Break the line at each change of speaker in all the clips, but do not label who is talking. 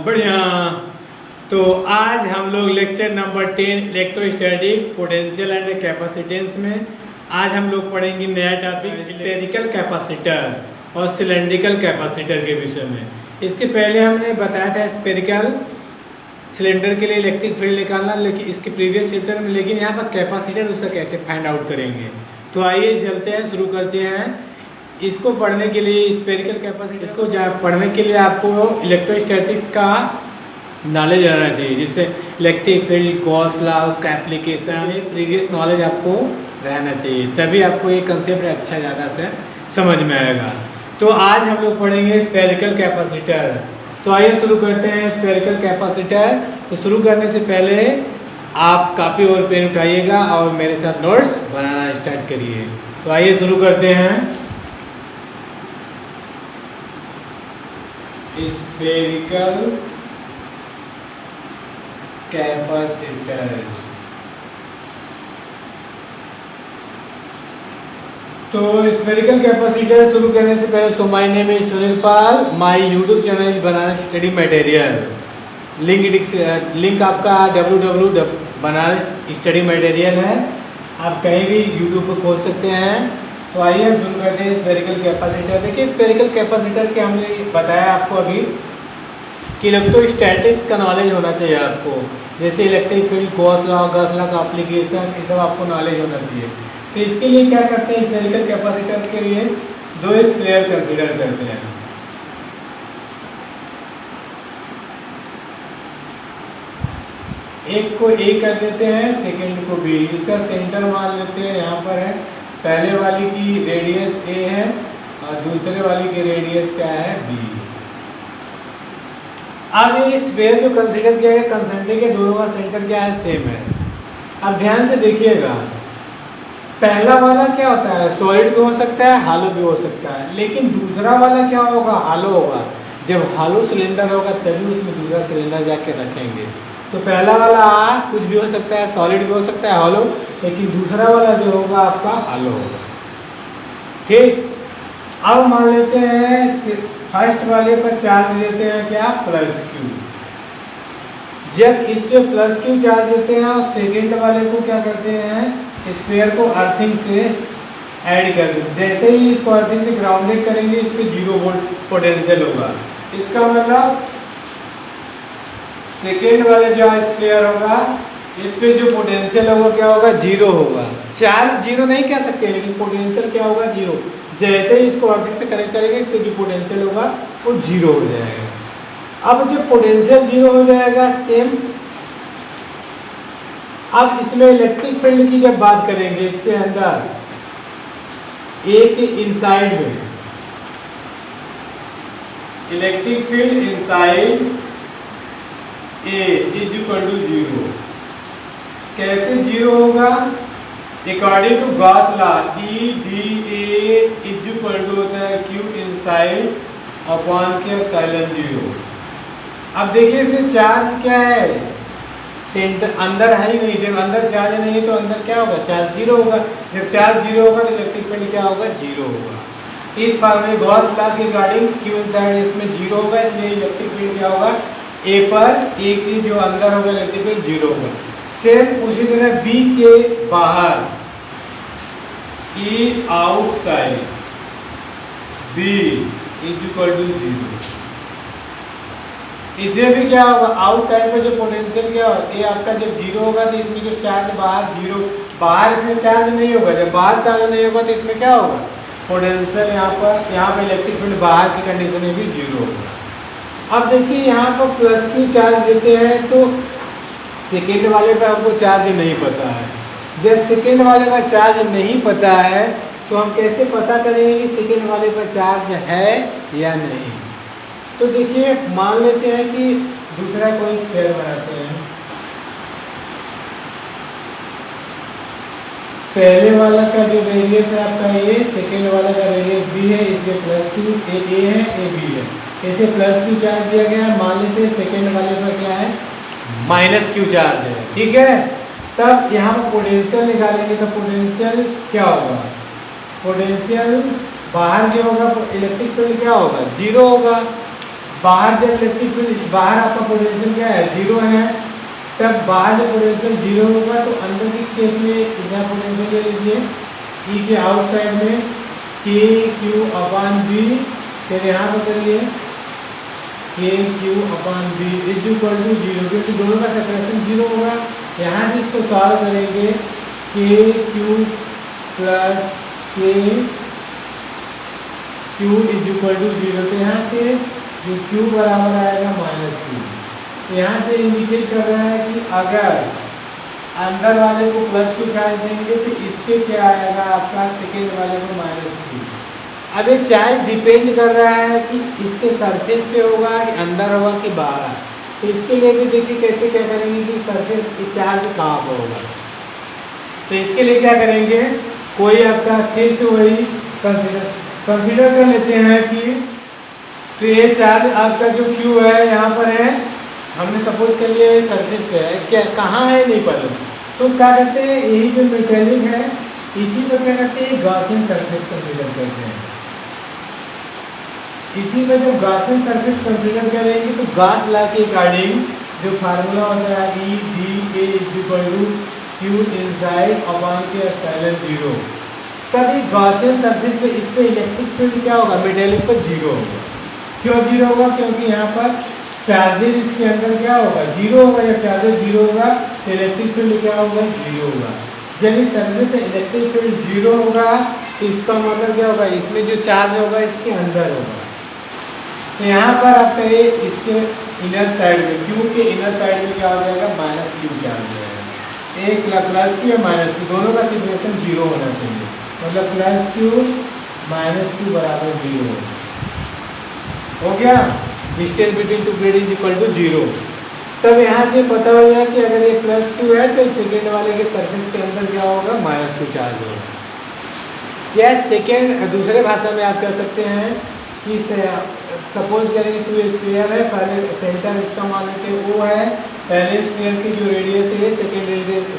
बढ़िया। तो आज हम लोग lecture number 10 electrostatic potential and capacitance में आज हम लोग पढ़ेंगे नया टॉपिक स्फेरिकल कैपेसिटर और सिलेंड्रिकल कैपेसिटर के विषय में। इसके पहले हमने बताया था स्फेरिकल सिलेंडर के लिए इलेक्ट्रिक फील्ड निकालना, लेकिन इसके प्रीवियस चैप्टर में, लेकिन यहाँ पर कैपेसिटर उसका कैसे फाइंड आउट करेंगे। तो आइए चलते हैं, शुरू करते हैं। इसको पढ़ने के लिए स्फेरिकल कैपेसिटर को पढ़ने के लिए आपको इलेक्ट्रोस्टैटिक्स का नॉलेज रहना चाहिए, जिससे इलेक्ट्रिक फील्ड, गॉस लॉ, उसका एप्लीकेशन, ये प्रीवियस नॉलेज आपको रहना चाहिए, तभी आपको ये कंसेप्ट अच्छा ज़्यादा से समझ में आएगा। तो आज हम लोग पढ़ेंगे स्फेरिकल कैपेसिटर। तो आइए शुरू करते हैं स्फेरिकल कैपेसिटर। तो शुरू करने से पहले आप कापी और पेन उठाइएगा और मेरे साथ नोट्स बनाना स्टार्ट करिए। तो आइए शुरू करते हैं। Spherical capacitor. तो स्फेरिकल कैपेसिटर शुरू करने से पहले, so my name is Sunil Pal, my YouTube channel is Banaras study material. Link आपका www.बनारस स्टडी मटेरियल है, आप कहीं भी यूट्यूब पर खोज सकते हैं। तो आइए हम शुरू करते हैं स्फेरिकल कैपेसिटर। देखिए स्फेरिकल कैपेसिटर के हमने बताया आपको अभी कि इलेक्ट्रोस्टैटिक्स का नॉलेज होना चाहिए आपको, जैसे इलेक्ट्रिक फील्ड, गॉस लॉ का एप्लीकेशन, ये सब आपको नॉलेज होना चाहिए। तो इसके लिए क्या करते हैं, स्फेरिकल कैपेसिटर के लिए दो स्फीयर कंसीडर करते हैं। एक को ए कर देते हैं, सेकंड को बी। इसका सेंटर मान लेते हैं यहाँ पर है, पहले वाली की रेडियस ए है और दूसरे वाली की रेडियस क्या है, बी। अब ये स्फीयर जो कंसीडर किया है, कंसेंट्रिक के दोनों का सेंटर क्या है, सेम है। अब ध्यान से देखिएगा, पहला वाला क्या होता है, सॉलिड भी हो सकता है, हालो भी हो सकता है, लेकिन दूसरा वाला क्या होगा, हालो होगा। जब हालो सिलेंडर होगा तभी उसमें दूसरा सिलेंडर जाके रखेंगे। तो पहला वाला कुछ भी हो सकता है, सॉलिड भी हो सकता है, हालो, लेकिन दूसरा वाला जो होगा आपका हालो होगा। ठीक, अब मान लेते हैं फर्स्ट वाले पर चार्ज देते हैं क्या, प्लस क्यू। जब इस पे प्लस क्यू चार्ज देते हैं और सेकेंड वाले को क्या करते हैं, स्फीयर को अर्थिंग से ऐड कर देते। जैसे ही इसको अर्थिंग से ग्राउंडेड करेंगे, इस पे 0 वोल्ट पोटेंशियल होगा। इसका मतलब सेकेंड वाले जो स्फीयर होगा, इस पे जो पोटेंशियल होगा क्या होगा, 0 होगा। चार्ज 0 नहीं कह सकते, लेकिन पोटेंशियल क्या होगा, 0। जैसे ही इसको अर्थिंग से कनेक्ट करेंगे, इस पे जो पोटेंशियल होगा वो 0 हो जाएगा। अब जो पोटेंशियल 0 हो जाएगा सेम। अब इसमें इलेक्ट्रिक फील्ड की जब बात करेंगे, इसके अंदर ए के इनसाइड में electric field inside A is equal to 0। कैसे 0 होगा, according to Gauss law, E D A is equal to होता है क्यू इनसाइड अपॉन के साइलेंट 0। अब देखिए इसमें चार्ज क्या है, सेंटर अंदर है ही नहीं। जब अंदर चार्ज नहीं है तो अंदर क्या होगा, चार्ज 0 होगा। जब चार्ज 0 होगा तो इलेक्ट्रिक फील्ड क्या होगा, 0 होगा। इस फॉर्मूले गॉस लॉ के अकॉर्डिंग क्यू इनसाइड इसमें 0 होगा, इसलिए इलेक्ट्रिक फील्ड क्या होगा, ए पर, ए की जो अंदर होगा इलेक्ट्रिक फील्ड 0 होगा। सेम उसी तरह बी के बाहर, E outside B is equal to 0। इसमें भी क्या होगा, आउटसाइड में जो पोटेंशियल क्या होगा, ये आपका जब 0 होगा तो इसमें जो चार्ज बाहर 0, बाहर इसमें चार्ज नहीं होगा। जब बाहर चार्ज नहीं होगा तो इसमें क्या होगा, पोटेंशियल यहाँ पे इलेक्ट्रिक फील्ड बाहर की कंडीशन में भी 0 होगा। अब देखिए यहाँ पर प्लस क्यू चार्ज देते हैं, तो सेकेंड वाले पर हमको चार्ज नहीं पता है। जब सेकेंड वाले का चार्ज नहीं पता है तो हम कैसे पता करेंगे कि सेकेंड वाले पर चार्ज है या नहीं। तो देखिए मान लेते हैं कि दूसरा कोई स्फीयर बनाते हैं। पहले वाला का जो रेडियस है आपका ए, सेकेंड वाला का रेडियस बी है, इसलिए प्लस क्यू ए है, ए बी है। इसे प्लस क्यू चार्ज दिया गया है, मान लेते हैं सेकेंड वाले पर क्या है, माइनस क्यू चार्ज है। ठीक है, तब यहाँ पर पोटेंशियल निकालेंगे तो पोटेंशियल क्या होगा, पोटेंशियल बाहर जो होगा इलेक्ट्रिक फील्ड क्या होगा, 0 होगा। बाहर जब इलेक्ट्रिक फील्ड बाहर आपका पोटेंशियल क्या है, 0 है, तब बाहर जब पोटेंशियल 0 होगा तो अंदर की केस में इतना पोटेंशियल ले लीजिए, ई के आउटसाइड में के क्यू अपान बी, फिर यहाँ पर करिए के Q upon B is equal to 0, क्योंकि दोनों का सेपरेशन 0 होगा। यहाँ से इसको सॉल्व करेंगे के क्यू प्लस के क्यू इज इक्वल टू 0, तो यहाँ से जो क्यू बराबर आएगा -q। तो यहाँ से इंडिकेट कर रहा है कि अगर अंदर वाले को +q चार्ज देंगे तो इसके क्या आएगा आपका सेकेंड वाले को -q। अब ये चार्ज डिपेंड कर रहा है कि इसके सरफेस पे होगा कि अंदर होगा कि बाहर। तो इसके लिए भी देखिए कैसे क्या करेंगे कि सरफेस की चार्ज कहाँ पर होगा। तो इसके लिए क्या करेंगे, कोई आपका फिर से वही कंसीडर कर लेते हैं कि तो ये चार्ज आपका जो क्यू है यहाँ पर है, हमने सपोज कर लिया है सरफेस पे है, क्या कहाँ है नहीं पता, तो क्या करते हैं यही जो मेटेलिक है इसी को क्या करते हैं गॉसियन सरफेस कंसीडर करते हैं। इसी में जब गॉसियन सरफेस कंसीडर करेंगे तो गॉस लॉ के अकॉर्डिंग जो फार्मूला होता है E D A is equal to Q inside upon के एप्सिलॉन 0, तभी गॉसियन सरफेस पे इस पे इलेक्ट्रिक फील्ड क्या होगा, मेटेलिक पर 0 होगा। क्यों 0 होगा, क्योंकि यहाँ पर चार्जेस इसके अंदर क्या होगा 0 होगा, जब चार्जेस 0 होगा तो इलेक्ट्रिक फील्ड क्या होगा 0 होगा। जब इस सरफेस से इलेक्ट्रिक फील्ड 0 होगा तो इसका मतलब क्या होगा, इसमें जो चार्ज होगा इसके अंदर होगा। तो यहाँ पर आप कहिए इसके इनर साइड में क्यू के इनर साइड में क्या हो जाएगा -q चार्ज हो जाएगा। एक +q या -q दोनों का सिग्नेचर 0 होना चाहिए, मतलब +q -q बराबर 0 हो गया। Distance between two plate is equal to 0। तब यहाँ से पता हो गया कि अगर ये +q है तो सेकेंड वाले के सरफेस के अंदर क्या होगा -q चार्ज होगा। या सेकेंड दूसरे भाषा में आप कह सकते हैं कि सपोज करेंगे 2 स्फीयर है, पहले सेंटर इसका मान लेते हैं O है, पहले स्फीयर की जो रेडियस है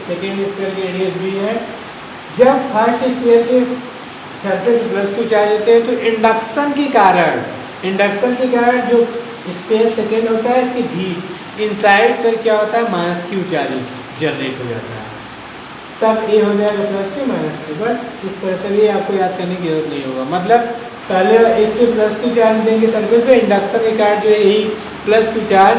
सेकेंड स्फीयर की रेडियस b है। जब फर्स्ट स्फीयर के सरफेस +q चार्ज होते हैं तो इंडक्शन के कारण जो स्पेस सेकेंड होता है इसके बीच इनसाइड फिर क्या होता है -q चार्ज जनरेट हो जाता है, तब ये हो जाएगा +q -q। बस इस तरह से ये आपको याद करने की जरूरत नहीं होगा। मतलब पहले इसके +q चार्ज देंगे सरफेस पे, इंडक्शन के कारण जो यही +q चार्ज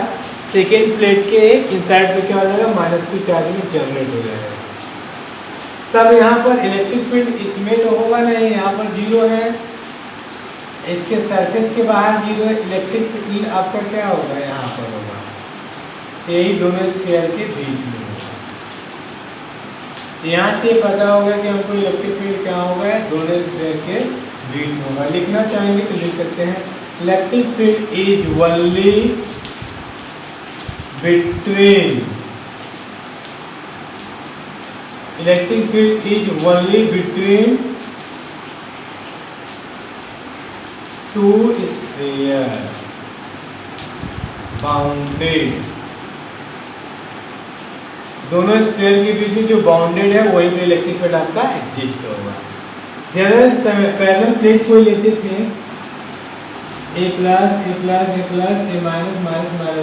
सेकेंड प्लेट के इनसाइड पे क्या हो जाएगा -q चार्ज में जनरेट हो जाएगा। तब यहाँ पर इलेक्ट्रिक फील्ड इसमें तो होगा नहीं, यहाँ पर 0 है, इसके सरफेस के बाहर 0 है, इलेक्ट्रिक फील्ड आपका क्या होगा यहाँ पर होगा, यही दोनों स्फीयर के बीच में होगा। यहाँ से पता होगा कि हमको इलेक्ट्रिक फील्ड क्या होगा दोनों स्फीयर के बीच में होगा। लिखना चाहेंगे तो लिख सकते हैं electric field is only between electric field is only between two sphere bounded, दोनों स्फीयर के बीच में जो बाउंडेड है वही पे इलेक्ट्रिक फील्ड आपका एग्जिस्ट होगा। जनरल पैरेलल प्लेट को लेते थे A+,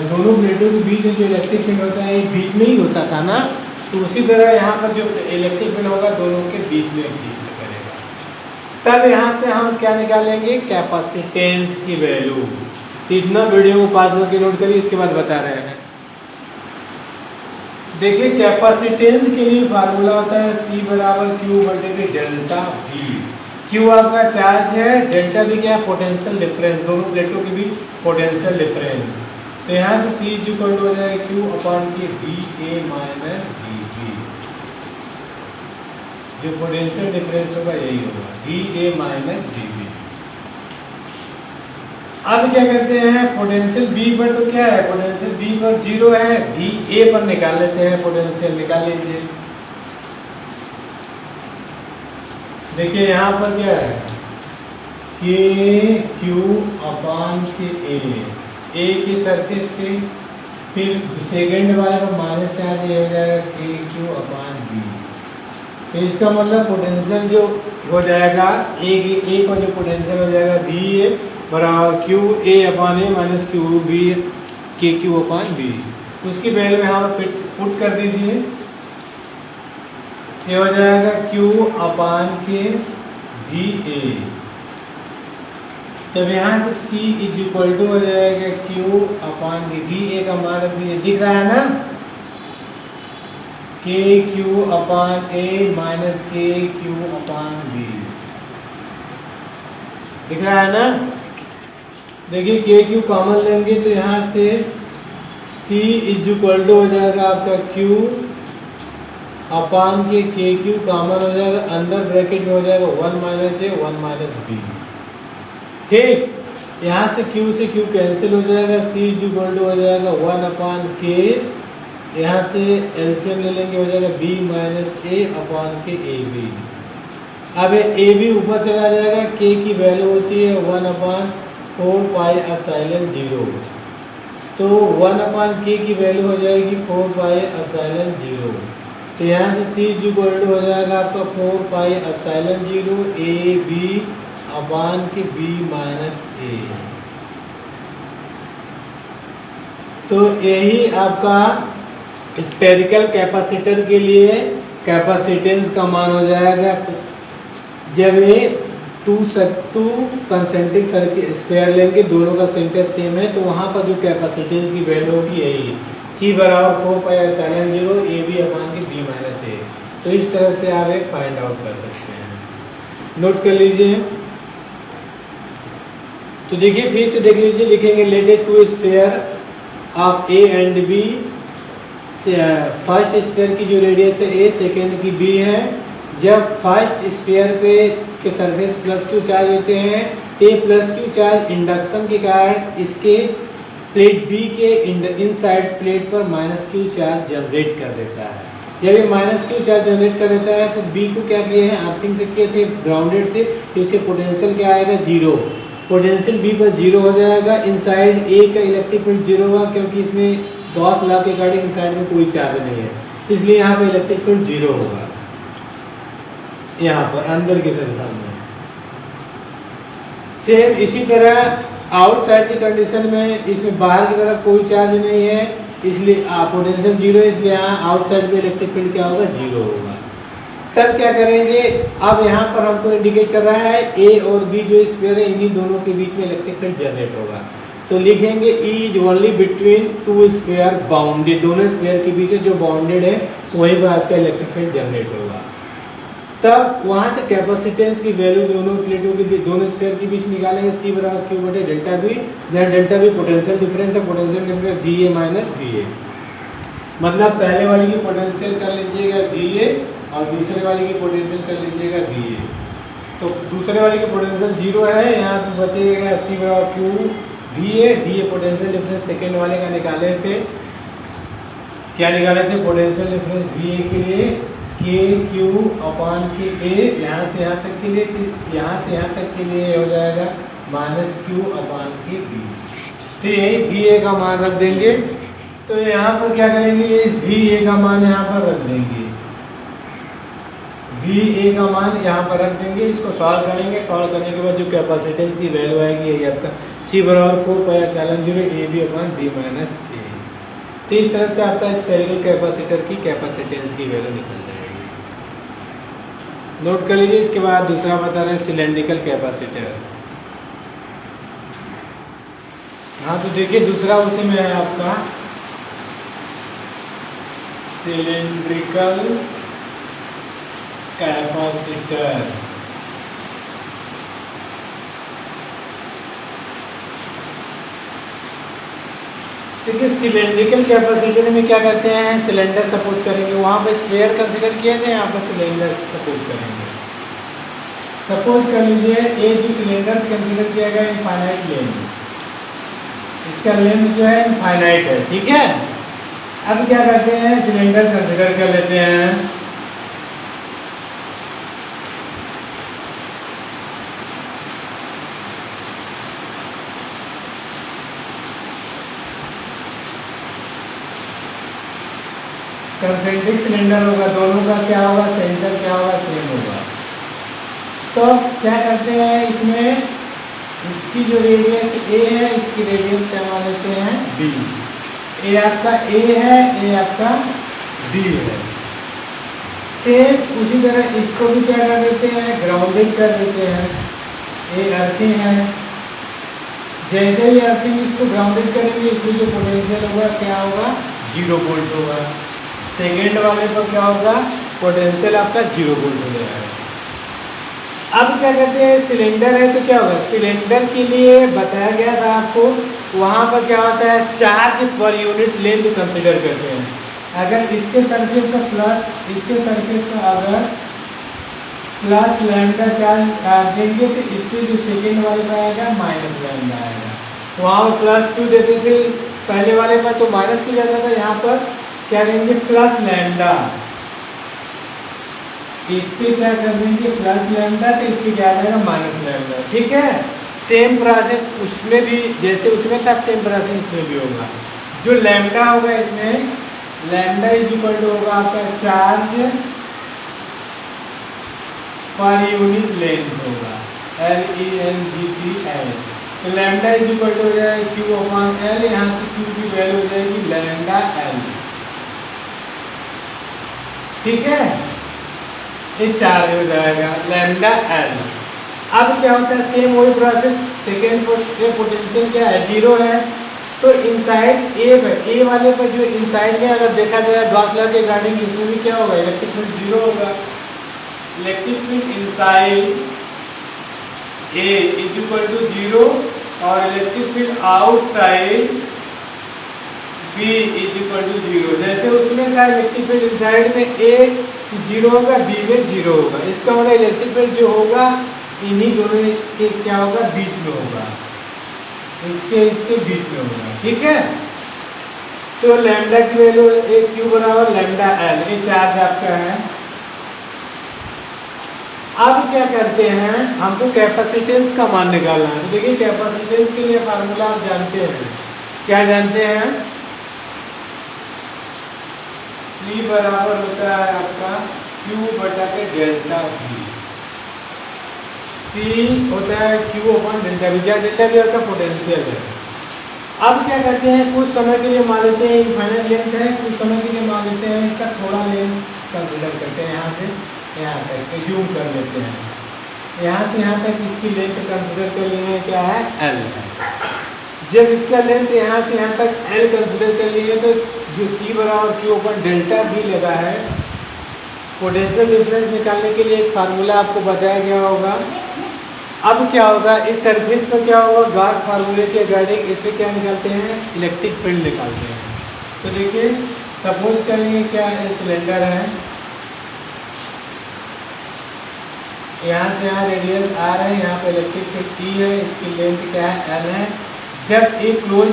दोनों प्लेटों के बीच में जो इलेक्ट्रिक फील्ड होता है बीच में ही होता था ना, तो उसी तरह यहाँ पर जो इलेक्ट्रिक फील्ड होगा दोनों के बीच में एग्जिस्ट करेगा। तब यहाँ से हम क्या निकालेंगे कैपेसिटेंस की वैल्यू। इतना वीडियो को पास करके नोट करिए, इसके बाद बता रहे हैं। देखिए कैपेसिटेंस के लिए फार्मूला होता है C बराबर Q/ΔV। Q आपका चार्ज है, डेल्टा भी क्या पोटेंशियल डिफरेंस, दोनों प्लेटों के बीच पोटेंशियल डिफरेंस। तो यहाँ से C इक्वल हो जाएगा Q/VA - VB, जो पोटेंशियल डिफरेंस होगा यही होगा VA - VB। अब क्या कहते हैं पोटेंशियल B पर, तो क्या है पोटेंशियल B पर 0 है, VA पर निकाल लेते हैं, पोटेंशियल निकाल लीजिए। देखिए यहाँ पर क्या है KQ/A की सरफेस पे, फिर सेकेंड वाले का माइनस चार्ज ये हो जाएगा KQ/B। तो इसका मतलब पोटेंशियल जो हो जाएगा A का जो पोटेंशियल हो जाएगा VA बराबर Q A upon A minus Q B के क्यू अपान बी। उसकी वैल्यू यहाँ पर पुट कर दीजिए। ये हो जाएगा क्यू अपान के वी ए। तब यहाँ से C इज इक्वल टू हो जाएगा क्यू अपान के वी ए का मान रख दीजिए, दिख रहा है ना, के क्यू अपान ए माइनस के क्यू अपान बी, दिख रहा है ना। देखिए के क्यू कॉमन लेंगे तो यहाँ से C इज इक्वल टू हो जाएगा आपका Q अपान के क्यू कॉमन हो जाएगा, अंदर ब्रैकेट में हो जाएगा 1 माइनस ए 1 माइनस बी। ठीक, यहाँ से Q से Q कैंसिल हो जाएगा, C इज इक्वल टू हो जाएगा 1 अपान के, यहाँ से एलसीएम ले लेंगे हो जाएगा B माइनस ए अपान के ए बी। अब ए बी ऊपर चला जाएगा, K की वैल्यू होती है 1 अपान 4 पाई एप्सिलॉन 0, तो 1 अपान के की वैल्यू हो जाएगी 4 पाई एप्सिलॉन 0। तो यहाँ से C इज इक्वल टू हो जाएगा आपका 4 पाई एप्सिलॉन 0 ए बी अपान के B माइनस ए। तो यही आपका स्फेरिकल कैपेसिटर के लिए कैपेसिटेंस का मान हो जाएगा। जब ये टू कंसेंट्रिक सर्किट स्फेयर लेंगे, दोनों का सेंटर सेम है, तो वहाँ पर जो कैपेसिटेंस की वैल्यू होगी यही C बराबर 4 पाई एप्सिलॉन 0 ए बी अपान के B माइनस ए। तो इस तरह से आप एक फाइंड आउट कर सकते हैं। नोट कर लीजिए। तो देखिए फिर से देख लीजिए, लिखेंगे related to sphere of A and B. First sphere की जो रेडियस है ए, सेकेंड की बी है। जब फर्स्ट स्फीयर पे इसके सरफेस +q चार्ज होते हैं, तो +q चार्ज इंडक्शन के कारण इसके प्लेट B के इनसाइड प्लेट पर -q चार्ज जनरेट कर देता है। जब ये -q चार्ज जनरेट कर देता है तो B को क्या किए हैं, अर्थिंग से किए थे ग्राउंडेड से, तो इसके पोटेंशियल क्या आएगा 0। पोटेंशियल B पर 0 हो जाएगा। इनसाइड A का इलेक्ट्रिक फील्ड 0 होगा, क्योंकि इसमें गॉस लॉ के अकॉर्डिंग इनसाइड में कोई चार्ज नहीं है, इसलिए यहाँ पर इलेक्ट्रिक फील्ड 0 होगा। यहाँ पर अंदर की तरफ में सेम इसी तरह आउटसाइड की कंडीशन में इसमें बाहर की तरफ कोई चार्ज नहीं है, इसलिए पोटेंशियल 0 है, इसलिए यहाँ आउटसाइड में इलेक्ट्रिक फील्ड क्या होगा 0 होगा। तब क्या करेंगे, अब यहाँ पर हमको इंडिकेट कर रहा है ए और बी जो स्फीयर है, इन्हीं दोनों के बीच में इलेक्ट्रिक फील्ड जनरेट होगा। तो लिखेंगे E is only between two sphere bounded, दोनों स्फीयर के बीच जो बाउंडेड है वहीं पर आपका इलेक्ट्रिक फील्ड जनरेट होगा। तब वहाँ से कैपेसिटेंस की वैल्यू दोनों प्लेटों के बीच, दोनों स्फीयर के बीच निकालेंगे, C बराबर Q बटे डेल्टा बी, जहाँ डेल्टा बी पोटेंशियल डिफरेंस है, potential difference VA minus VA। मतलब पहले वाली की पोटेंशियल कर लीजिएगा VA और दूसरे वाली की पोटेंशियल कर लीजिएगा VA। तो दूसरे वाली की पोटेंशियल 0 है, यहाँ पे बचेगा C बराबर Q VA potential difference second वाले का निकाले थे। क्या निकाले थे, पोटेंशियल डिफरेंस VA के लिए के क्यू अपान के ए, यहाँ से यहाँ तक के लिए, फिर यहाँ से यहाँ तक के लिए हो जाएगा -q अपान के बी। तो यही VA का मान रख देंगे। तो यहाँ पर क्या करेंगे, इस VA का मान यहाँ पर रख देंगे, VA का मान यहाँ पर रख देंगे। इसको सॉल्व करेंगे, सॉल्व करने के बाद जो कैपेसिटेंस की वैल्यू आएगी यही आपका C बराबर 4 pi epsilon 0 A B upon B minus A. तो इस तरह से आपका स्फेरिकल कैपेसिटर की कैपेसिटेंस की वैल्यू निकल जाएगी। नोट कर लीजिए। इसके बाद दूसरा बता रहे हैं सिलेंड्रिकल कैपेसिटर। हाँ तो देखिए दूसरा उसी में है आपका सिलेंड्रिकल कैपेसिटर। देखिए सिलेंड्रिकल कैपेसिटर में क्या करते हैं, सिलेंडर सपोज करेंगे, वहाँ पे स्फीयर कंसीडर किए थे, यहाँ पर सिलेंडर सपोज करेंगे। सपोज कर लीजिए ये जो सिलेंडर कंसीडर किया गया इनफाइनाइट लेंथ, इसका लेंथ जो है इनफाइनाइट है, ठीक है। अब क्या करते हैं, सिलेंडर कंसीडर कर लेते हैं। कंसेंट्रिक सिलेंडर होगा, दोनों का क्या होगा, सेंटर क्या होगा, सेम होगा। तो क्या करते हैं, इसमें इसकी जो रेडियस ए है, इसकी रेडियस क्या मान लेते हैं बी। ए आपका ए है, ए आपका बी है। सेम उसी तरह इसको भी क्या कर देते हैं, ग्राउंडेड कर देते हैं। ए अर्थिंग है, जैसे ही अर्थिंग इसको ग्राउंडेड करेंगे, इसमें जो पोटेंशियल होगा क्या होगा, 0 वोल्ट होगा। सेकेंड वाले पर क्या होगा, पोटेंशियल आपका 0 वोल्ट हो जाएगा। अब क्या कहते हैं, सिलेंडर है तो क्या होगा, सिलेंडर के लिए बताया गया था आपको, वहाँ पर क्या होता है, charge per unit length consider करते हैं। अगर इसके सरफेस पर प्लस, इसके सरफेस पर अगर प्लस लैम्डा चार्ज देंगे तो इसके जो सेकेंड वाले पर आएगा माइनस लैम्डा आएगा। वहाँ पर प्लस क्यों देते थे पहले वाले पर, तो माइनस क्यों जाता था, यहाँ पर क्या देंगे प्लस लैम्डा। इस पे क्या कर देंगे प्लस लैम्डा, तो इस पे क्या आ जाएगा माइनस लैम्डा। ठीक है, सेम प्रोसेस उसमें भी, जैसे उसमें था सेम प्रोसेस इसमें भी होगा। जो लैम्डा होगा इसमें, लैम्डा इज इक्वल टू होगा आपका चार्ज पर यूनिट लेंथ होगा, LENGT। तो लैम्डा इज इक्वल टू हो जाएगा Q अपॉन L, यहाँ से Q की वैल्यू हो जाएगी लैम्डा L। ठीक है, ये चार्ज हो जाएगा लैम्डा L। अब क्या होता है, सेम वही प्रोसेस, सेकेंड पोटेंशियल क्या है 0 है, तो इनसाइड ए वाले पर जो इनसाइड में अगर देखा जाए गॉस लॉ के अकॉर्डिंग, इसमें भी क्या होगा, इलेक्ट्रिक फील्ड 0 होगा। Electric field inside A is equal to 0 और electric field outside B is equal to 0। जैसे उसमें था इलेक्ट्रिक फील्ड इनसाइड में ए 0 होगा, बी में 0 होगा। इसका मतलब इलेक्ट्रिक फील्ड जो होगा इन्हीं दोनों के क्या होगा, बीच में होगा, इसके बीच में होगा। ठीक है, तो लैम्डा की वैल्यू ए क्यू बराबर लैम्डा एल, ये चार्ज आपका है। अब क्या करते हैं, हमको कैपेसिटेंस का मान निकालना है। देखिए कैपेसिटेंस के लिए फार्मूला आप जानते हैं, क्या जानते हैं, C बराबर होता है आपका Q बटा के डेल्टा V। C होता है Q अपॉन डेल्टा V, जहाँ डेल्टा V आपका पोटेंशियल है। अब क्या करते हैं, कुछ समय के लिए मान लेते हैं इनफाइनाइट लेंथ है, कुछ समय के लिए मान लेते हैं इसका थोड़ा लेंथ कंसिडर करते हैं, यहाँ से यहाँ तक जूम कर लेते हैं, यहाँ से यहाँ तक इसकी लेंथ कंसिडर कर लिए क्या है, L है। जब इसका लेंथ यहाँ से यहाँ तक L कंसिडर कर लिए तो जो C बराबर Q अपन डेल्टा V लगा है, पोटेंशियल डिफरेंस निकालने के लिए एक फार्मूला आपको बताया गया होगा। अब क्या होगा, इस सरफेस पर क्या होगा, गॉस फार्मूले के अकॉर्डिंग इस पर क्या निकालते हैं, इलेक्ट्रिक फील्ड निकालते हैं। तो देखिए सपोज करेंगे क्या है, सिलेंडर है, यहाँ से यहाँ रेडियस आ रहे हैं, यहाँ पे इलेक्ट्रिक फील्ड E है, इसकी लेंथ क्या है L है। जब एक क्लोज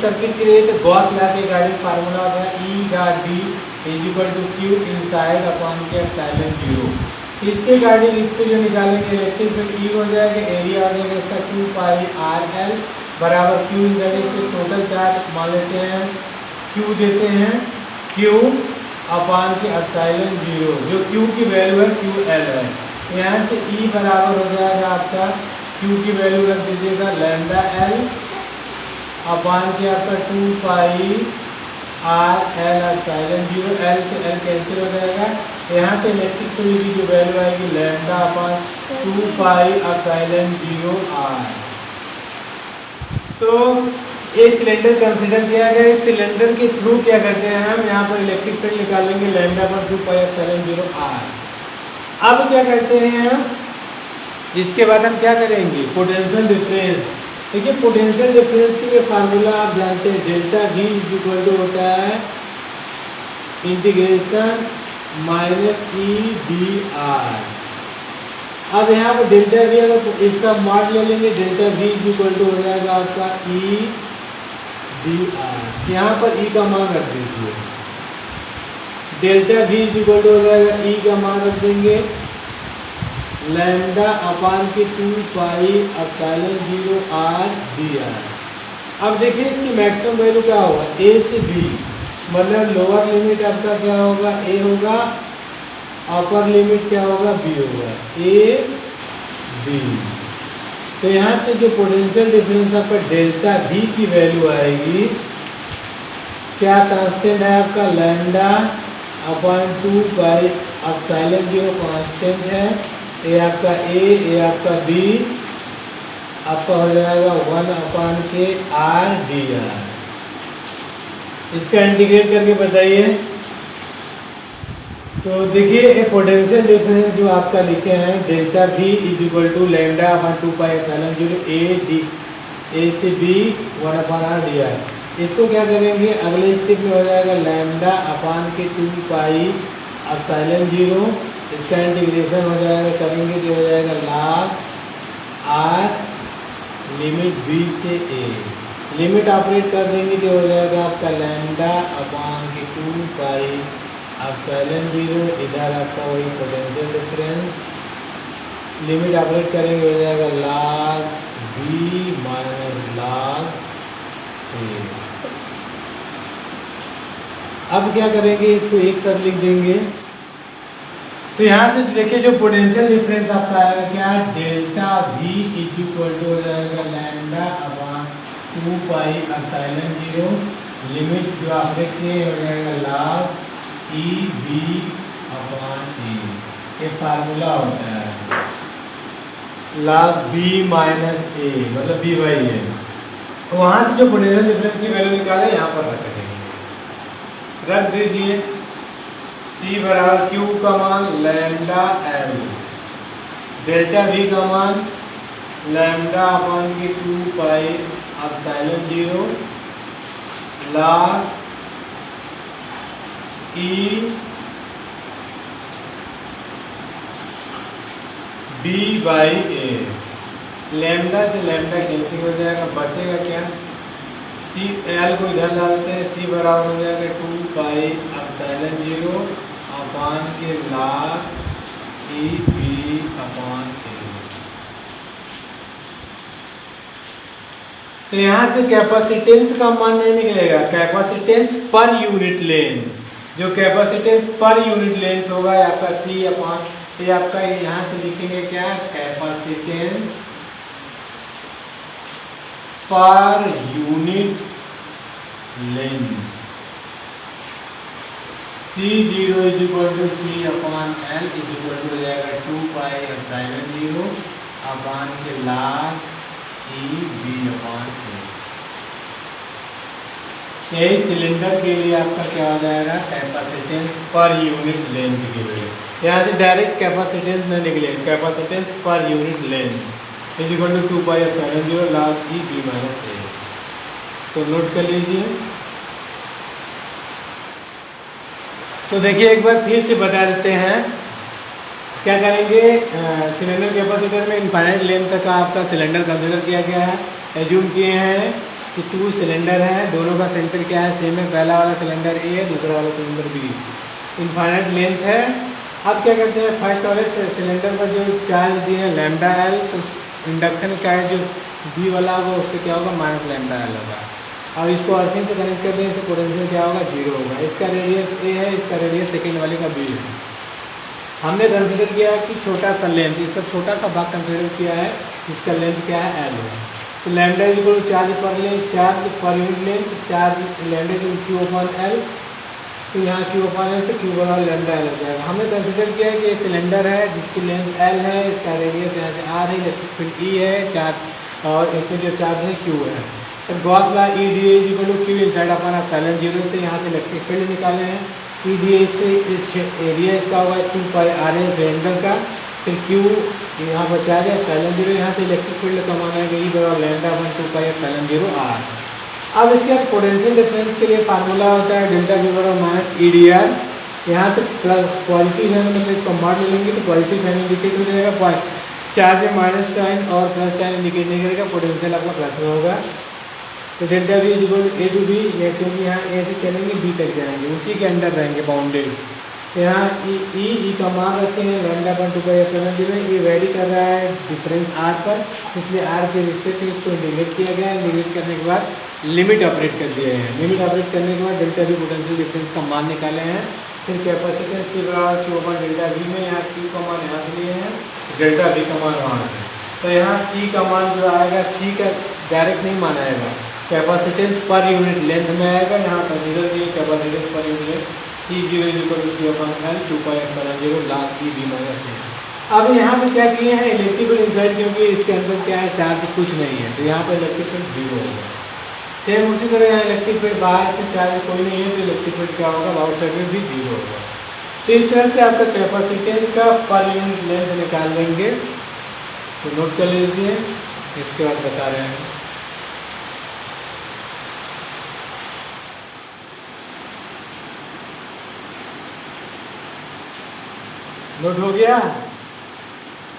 सर्किट के लिए तो गॉस लॉ के अकॉर्डिंग फार्मूला होता है E dot D is equal to Q inside upon के एप्सिलॉन 0। इसके अकॉर्डिंग इसको जो निकालेंगे इलेक्ट्रिक फील्ड E हो जाएगा, एरिया हो जाएगा इसका 2 पाई RL बराबर Q इनसाइड, टोटल चार्ज मान लेते हैं Q देते हैं, Q अपॉन के एप्सिलॉन 0, जो Q की वैल्यू है QL है। यहाँ से E बराबर हो जाएगा आपका Q की वैल्यू रख दीजिएगा लैम्डा L अपॉन के आपका 2 पाई RL एप्सिलॉन 0, L से L कैंसिल हो जाएगा। यहाँ से इलेक्ट्रिक फील्ड की जो वैल्यू आएगी lambda upon 2 pi epsilon 0 R। तो एक सिलेंडर कंसिडर किया गया, इस सिलेंडर के थ्रू क्या करते हैं हम, यहाँ पर इलेक्ट्रिक फील्ड निकालेंगे लैम्डा पर 2 पाई एप्सिलॉन 0 R। अब क्या करते हैं, इसके बाद हम क्या करेंगे, पोटेंशियल डिफरेंस। देखिए पोटेंशियल डिफरेंस के लिए फार्मूला आप जानते हैं, delta V is equal to होता है इंटीग्रेशन माइनस EdR। अब यहाँ पर डेल्टा V अगर तो इसका मॉड ले लेंगे, delta V is equal to हो जाएगा आपका EdR। यहाँ पर E का मान रख दीजिए, delta V is equal to हो जाएगा E का मान रख देंगे लैम्डा अपान के 2 पाई एप्सिलॉन 0 R dr। अब देखिए इसकी मैक्सिमम वैल्यू क्या होगा, A से B, मतलब लोअर लिमिट आपका क्या होगा, A होगा, अपर लिमिट क्या होगा, B होगा, A B। तो यहाँ से जो पोटेंशियल डिफरेंस आपका डेल्टा V की वैल्यू आएगी, क्या कांस्टेंट है आपका lambda upon 2 pi epsilon 0 constant है। ये आपका A, ये आपका B आपका हो जाएगा 1/k r/dr। इसका इंटीग्रेट करके बताइए। तो देखिए ये पोटेंशियल डिफरेंस जो आपका लिखे हैं delta V is equal to lambda upon 2 pi epsilon 0 A से B 1/r/dr। इसको क्या करेंगे, अगले स्टेप में हो जाएगा लैम्डा अपान के 2 पाई एप्सिलॉन 0। इसका इंटीग्रेशन हो जाएगा, करेंगे तो हो जाएगा log r लिमिट b से a। लिमिट ऑपरेट कर देंगे तो हो जाएगा आपका लैम्डा अपान के 2 पाई एप्सिलॉन 0। इधर आपका वही पोटेंशियल डिफरेंस, लिमिट ऑपरेट करेंगे हो जाएगा log b minus log a। अब क्या करेंगे, इसको एक साथ लिख देंगे। तो यहाँ से देखिए जो पोटेंशियल डिफरेंस आपका आएगा क्या, delta V is equal to हो जाएगा lambda upon 2 pi epsilon 0। Limit जो आप देखिए हो जाएगा log EB अपॉन E। ये फार्मूला होता है log B माइनस A मतलब B बाई A। तो वहाँ से जो पोटेंशियल डिफरेंस की वैल्यू निकाले यहाँ पर रख दीजिए। C बराबर Q का मान लैम्डा L, डेल्टा V का मान लैम्डा अपॉन के 2 pi epsilon 0 log E B by A। Lambda से लैम्डा कैंसिल हो जाएगा, बचेगा क्या, C L को इधर डालते हैं, C बराबर हो जाएगा 2 पाई एप्सिलॉन 0 अपॉन के log EB अपॉन A। तो यहाँ से कैपेसिटेंस का मान नहीं निकलेगा, कैपेसिटेंस पर यूनिट लेंथ, जो कैपेसिटेंस पर यूनिट लेंथ होगा आपका C अपॉन, ये आपका यहाँ से लिखेंगे क्या, capacitance per unit length. C0 is equal to C upon L is equal to हो जाएगा 2 पाई एप्सिलॉन 0 अपॉन के log EB अपॉन A। यही सिलेंडर के लिए आपका क्या हो जाएगा, कैपेसिटेंस पर यूनिट लेंथ के लिए। यहाँ से डायरेक्ट कैपेसिटेंस न निकले, capacitance per unit length is equal to 2 pi epsilon 0 log EB minus A। तो नोट कर लीजिए। तो देखिए एक बार फिर से बता देते हैं क्या करेंगे। सिलेंडर कैपेसिटर में इनफाइनाइट लेंथ तक का आपका सिलेंडर कंसीडर किया गया है। एज्यूम किए हैं कि 2 सिलेंडर हैं, दोनों का सेंटर क्या है, सेम है, पहला वाला सिलेंडर A है, दूसरा वाला सिलेंडर B। इनफाइनाइट लेंथ है। अब क्या करते हैं, फर्स्ट वाले सिलेंडर पर जो चार्ज दिए हैं लैम्डा L, तो इंडक्शन का जो B वाला होगा उससे क्या होगा, माइनस लैम्डा L होगा। और इसको अर्थिंग से कनेक्ट कर दें तो पोटेंशियल क्या होगा, 0 होगा। इसका रेडियस A है, इसका रेडियस सेकेंड वाले का B है। हमने कंसिडर किया कि छोटा सा लेंथ, इसका छोटा सा भाग कंसिडर किया है, इसका लेंथ क्या है, L है। तो lambda is equal to charge per length, charge per unit length, charge lambda is Q upon L। तो यहाँ Q अपॉन L से Q बराबर लैम्डा L हो जाएगा। हमने कंसिडर किया है कि ये सिलेंडर है जिसकी लेंथ L है, इसका रेडियस यहाँ से R है, इलेक्ट्रिक फील्ड E है, चार्ज और इसमें जो चार्ज है Q है। तो Gauss law EDA is equal to Q inside upon epsilon 0 से यहाँ से इलेक्ट्रिक फील्ड निकाले हैं। EDA इसके एरिया इसका होगा 2 पाई R है सिलेंडर का, फिर Q यहाँ पर चार्ज है एप्सिलॉन 0, यहाँ से इलेक्ट्रिक फील्ड का मान आएगा E बराबर lambda upon 2 pi epsilon 0 R। अब इसके बाद पोटेंशियल डिफरेंस के लिए फार्मूला होता है डेल्टा V बराबर माइनस EDR। यहाँ पे प्लस पॉजिटिव है, मतलब इसको मॉड ले लेंगे तो पॉजिटिव साइन इंडिकेट हो जाएगा, चार्ज में माइनस साइन और प्लस साइन इंडिकेट नहीं करेगा, पोटेंशियल आपका प्लस में होगा। तो delta V is equal to A to B, या क्योंकि यहाँ A से चलेंगे B तक जाएंगे, उसी के अंडर रहेंगे बाउंडेड। यहाँ E का मान रखते हैं लैम्डा अपॉन 2 पाई एप्सिलॉन 0। ये वेरी कर रहा है डिफरेंस R पर, इसलिए R के रिस्पेक्ट में इसको इंटीग्रेट किया गया है। इंटीग्रेट करने के बाद लिमिट ऑपरेट कर दिए हैं। लिमिट ऑपरेट करने के बाद डेल्टा V पोटेंशियल डिफरेंस का मान निकाले हैं। फिर कैपेसिटेंस C बराबर Q अपॉन डेल्टा V में यहाँ Q का मान यहाँ से लिए हैं, डेल्टा V का मान वहाँ से। तो यहाँ C का मान जो आएगा, C का डायरेक्ट नहीं मान आएगा, कैपेसिटेंस पर यूनिट लेंथ में आएगा। यहाँ कंसीडर किए capacitance per unit C0 = 2π/0 log e⁻ अब यहाँ पे क्या किए हैं, इलेक्ट्रिक फील्ड इंसर्ट, क्योंकि इसके अंदर क्या है, चार्ज कुछ नहीं है, तो यहाँ पर इलेक्ट्रिक फील्ड 0 होगा। सेम उसी तरह यहाँ इलेक्ट्रिक फील्ड बाहर से चार्ज कोई नहीं है, तो इलेक्ट्रिक फील्ड क्या होगा, आउटसाइड में भी 0 होगा। तो इस तरह से आपका कैपेसिटेंस का पर यूनिट लेंथ निकाल लेंगे, तो नोट कर लीजिए, इसके बाद बता रहे हैं। नोट हो गया?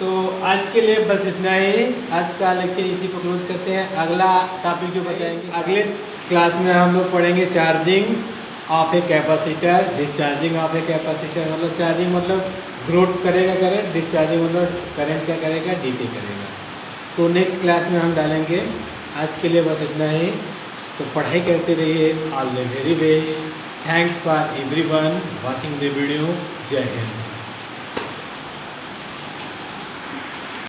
तो आज के लिए बस इतना ही, आज का लेक्चर इसी को क्लोज करते हैं। अगला टॉपिक जो बताएंगे अगले क्लास में हम लोग पढ़ेंगे charging of a capacitor, discharging of a capacitor. मतलब चार्जिंग मतलब ग्रोथ करेगा करंट, डिस्चार्जिंग मतलब करंट क्या करेगा, डीटी करेगा। तो नेक्स्ट क्लास में हम डालेंगे। आज के लिए बस इतना ही, तो पढ़ाई करते रहिए। All the very best. Thanks for everyone watching the video. जय हिंद।